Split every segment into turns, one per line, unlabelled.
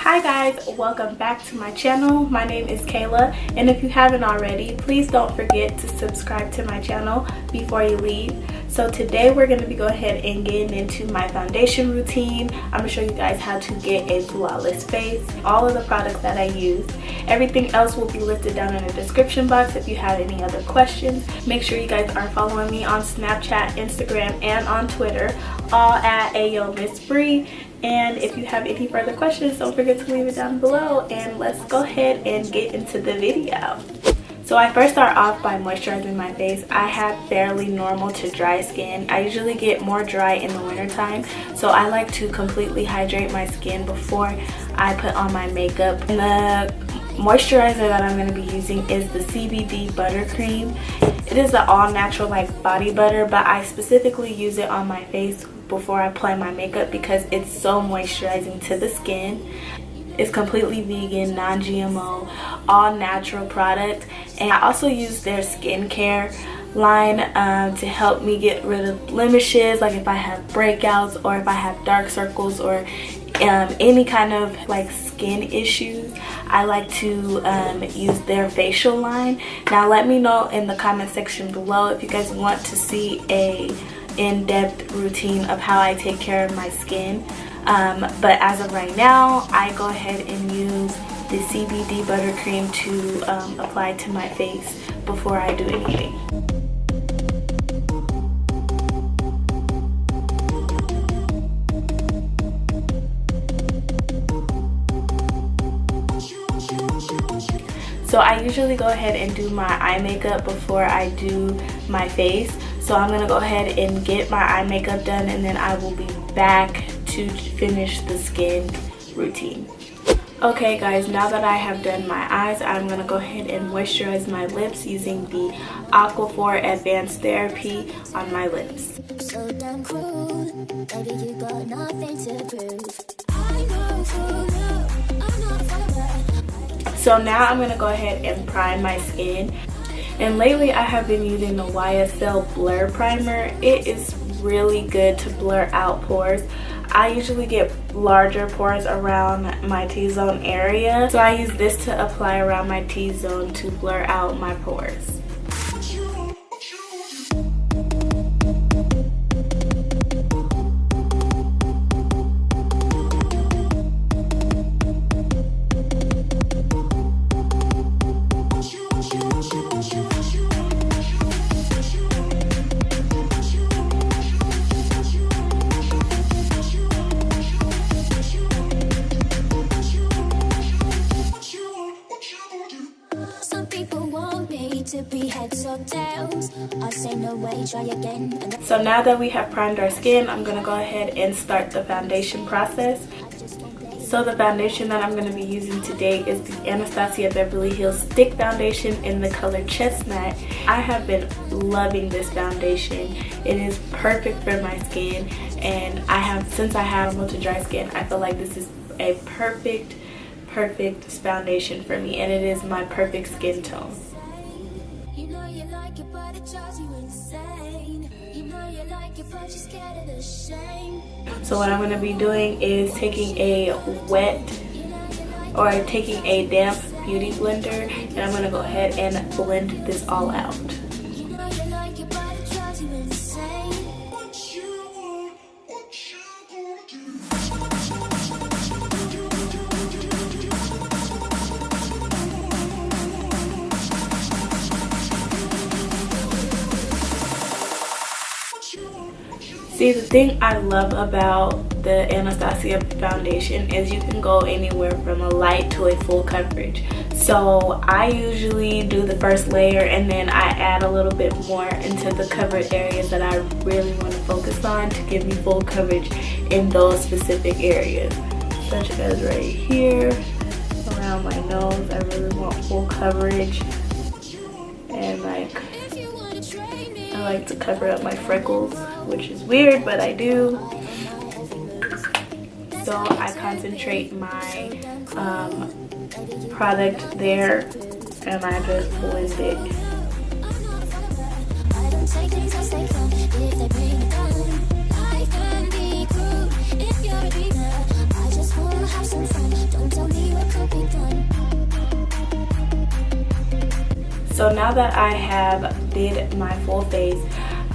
Hi guys, welcome back to my channel. My name is Kayla, and if you haven't already, please don't forget to subscribe to my channel before you leave. So today we're going to be going ahead and getting into my foundation routine. I'm going to show you guys how to get a flawless face, all of the products that I use. Everything else will be listed down in the description box if you have any other questions. Make sure you guys are following me on Snapchat, Instagram, and on Twitter, all at AyoMissBree. And if you have any further questions, don't forget to leave it down below, and let's go ahead and get into the video. So I first start off by moisturizing my face. I have fairly normal to dry skin. I usually get more dry in the wintertime, so I like to completely hydrate my skin before I put on my makeup. And the moisturizer that I'm going to be using is the CBD buttercream. It is the all natural like body butter, but I specifically use it on my face before I apply my makeup because it's so moisturizing to the skin. It's completely vegan, non-GMO, all natural product. And I also use their skincare line to help me get rid of blemishes, like if I have breakouts or if I have dark circles or any kind of like skin issues. I like to use their facial line. Now let me know in the comment section below if you guys want to see a in-depth routine of how I take care of my skin. But as of right now, I go ahead and use the CBD buttercream to apply to my face before I do anything. So I usually go ahead and do my eye makeup before I do my face. So I'm going to go ahead and get my eye makeup done, and then I will be back to finish the skin routine. Okay guys, now that I have done my eyes, I'm going to go ahead and moisturize my lips using the Aquaphor Advanced Therapy on my lips. So damn cruel, baby, you got nothing to prove. I know for you, I'm not forever. So now I'm going to go ahead and prime my skin. And lately I have been using the YSL Blur Primer. It is really good to blur out pores. I usually get larger pores around my T-zone area, so I use this to apply around my T-zone to blur out my pores. So now that we have primed our skin, I'm going to go ahead and start the foundation process. So the foundation that I'm going to be using today is the Anastasia Beverly Hills Stick Foundation in the color Chestnut. I have been loving this foundation. It is perfect for my skin, and since I have normal to dry skin, I feel like this is a perfect foundation for me, and it is my perfect skin tone. So what I'm going to be doing is taking a damp beauty blender, and I'm going to go ahead and blend this all out. See, the thing I love about the Anastasia foundation is you can go anywhere from a light to a full coverage. So I usually do the first layer, and then I add a little bit more into the covered areas that I really want to focus on to give me full coverage in those specific areas. Such as right here, around my nose, I really want full coverage. And I like to cover up my freckles, which is weird, but I do. So I concentrate my product there, and I just blend it. I can be cruel if you're a dreamer. I just wanna have some fun. Don't tell So now that I have did my full face,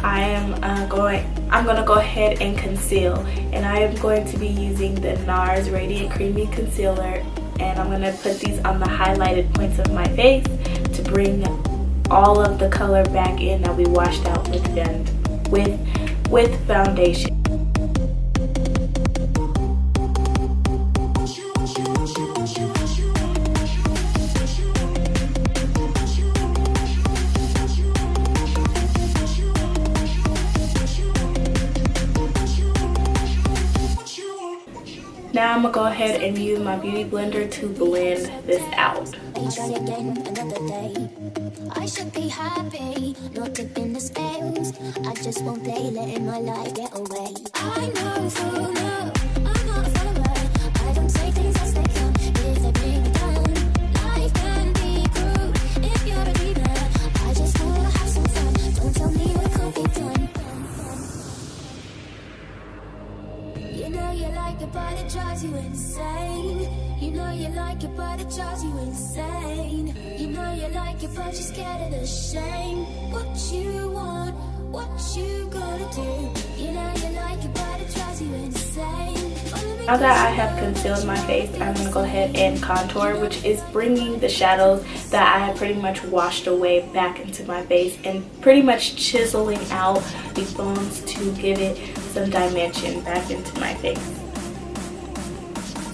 I'm gonna go ahead and conceal, and I am going to be using the Nars Radiant Creamy Concealer, and I'm gonna put these on the highlighted points of my face to bring all of the color back in that we washed out with foundation. Now I'm gonna go ahead and use my beauty blender to blend this out.
I should be happy, not tipping the scales. I just won't play, letting my life get away. I know through love, I'm not a follower. I don't say things as they come, if they bring me down. Life can be cruel, if you're a dreamer. I just wanna have some fun, don't tell me what can't be done. You know you like it, but it drives you insane. You know you like it, but it drives you insane. You know you like it, but you're scared of the shame. What you want, what you gonna do? You know you like it, but it drives you insane.
Now that I have concealed my face, I'm going to go ahead and contour, which is bringing the shadows that I have pretty much washed away back into my face and pretty much chiseling out these bones to give it some dimension back into my face.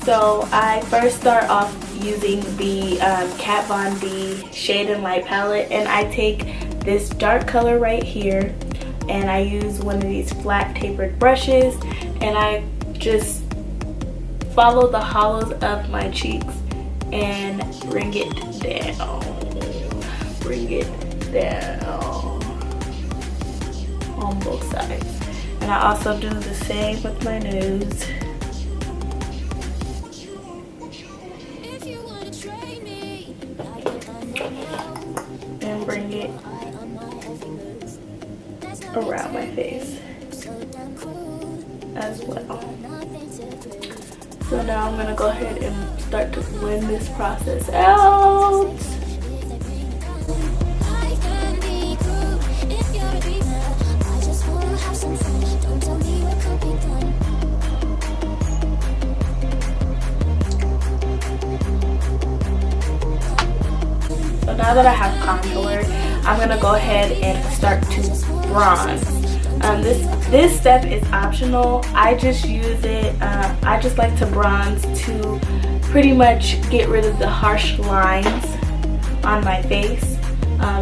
So I first start off using the Kat Von D Shade and Light palette, and I take this dark color right here and I use one of these flat tapered brushes, and I just follow the hollows of my cheeks and bring it down on both sides. And I also do the same with my nose. And bring it around my face as well. So now I'm gonna go ahead and start to blend this process out. So now that I have contour, I'm gonna go ahead and start to bronze. This step is optional. I just use it. I just like to bronze to pretty much get rid of the harsh lines on my face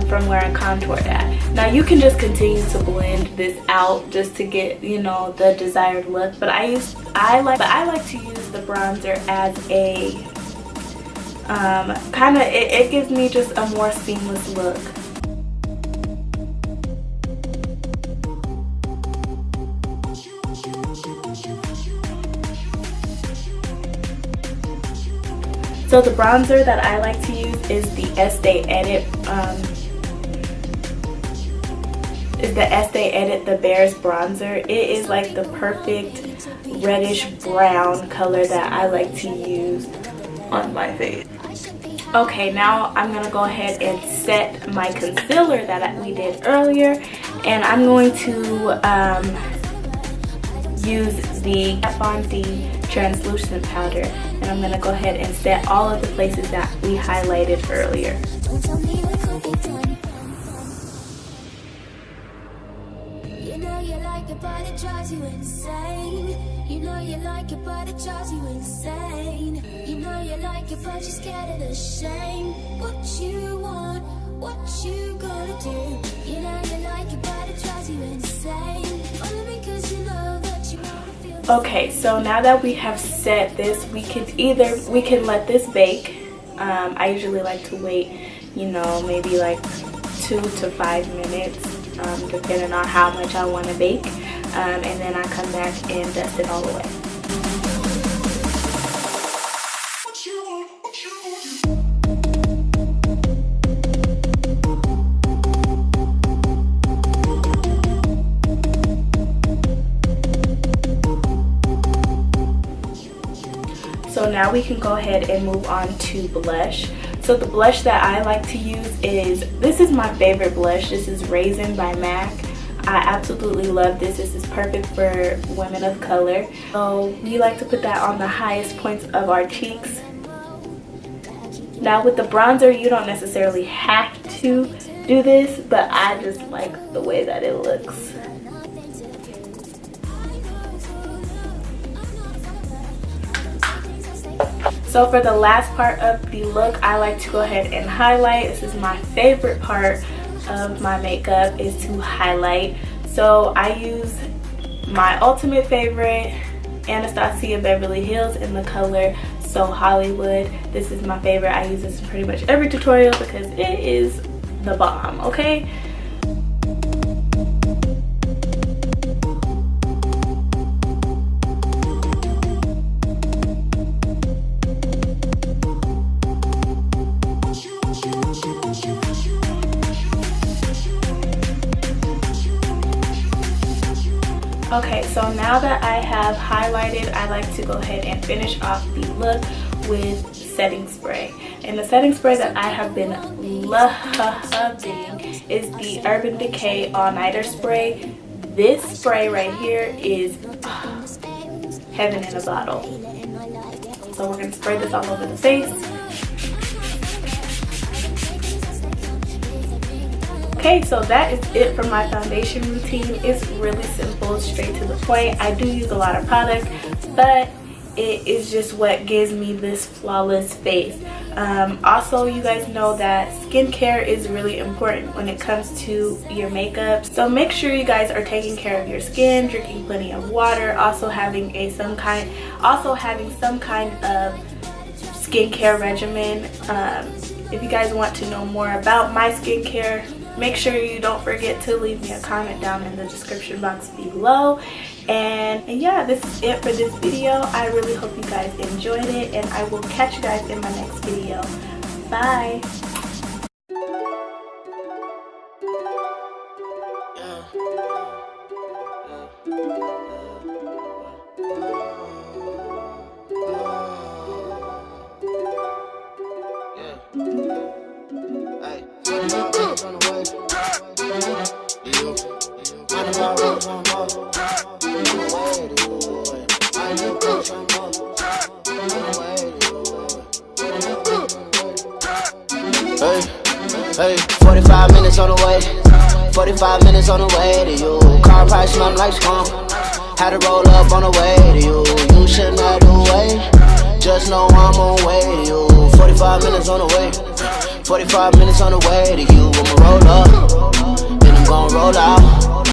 from where I contoured at. Now you can just continue to blend this out just to get, you know, the desired look. But I like to use the bronzer as a it gives me just a more seamless look. So the bronzer that I like to use is the Este Edit the Barest bronzer. It is like the perfect reddish brown color that I like to use on my face. Okay, now I'm gonna go ahead and set my concealer that we did earlier, and I'm going to use the Kat Von D translucent powder, and I'm gonna go ahead and set all of the places that we highlighted earlier.
You know you like it, but it drives you insane. You know you like it, but it drives you insane. You know you like it, but you're scared of the shame. What you want, what you gonna do? You know you like it, but it drives you insane. Only because you know that you wanna feel.
Okay, so now that we have set this, we can let this bake. I usually like to wait, you know, maybe like 2 to 5 minutes, depending on how much I want to bake. And then I come back and dust it all away. So now we can go ahead and move on to blush. So the blush that I like to use this is my favorite blush. This is Razon by MAC. I absolutely love this. This is perfect for women of color. So we like to put that on the highest points of our cheeks. Now with the bronzer, you don't necessarily have to do this, but I just like the way that it looks. So for the last part of the look, I like to go ahead and highlight. This is my favorite part of my makeup, is to highlight. So I use my ultimate favorite Anastasia Beverly Hills in the color So Hollywood. This is my favorite. I use this in pretty much every tutorial because it is the bomb, okay? Okay, so now that I have highlighted, I like to go ahead and finish off the look with setting spray. And the setting spray that I have been loving is the Urban Decay All Nighter Spray. This spray right here is heaven in a bottle. So we're going to spray this all over the face. Okay, so that is it for my foundation routine. It's really simple, straight to the point. I do use a lot of product, but it is just what gives me this flawless face. Also, you guys know that skincare is really important when it comes to your makeup. So make sure you guys are taking care of your skin, drinking plenty of water, also having some kind of skincare regimen. If you guys want to know more about my skincare, make sure you don't forget to leave me a comment down in the description box below. And yeah, this is it for this video. I really hope you guys enjoyed it, and I will catch you guys in my next video. Bye.
Hey, 45 minutes on the way, 45 minutes on the way to you. Car probably smell like skunk. Had to roll up on the way to you. You shouldn't have to wait, just know I'm on way to you. 45 minutes on the way, 45 minutes on the way to you. I'ma roll up.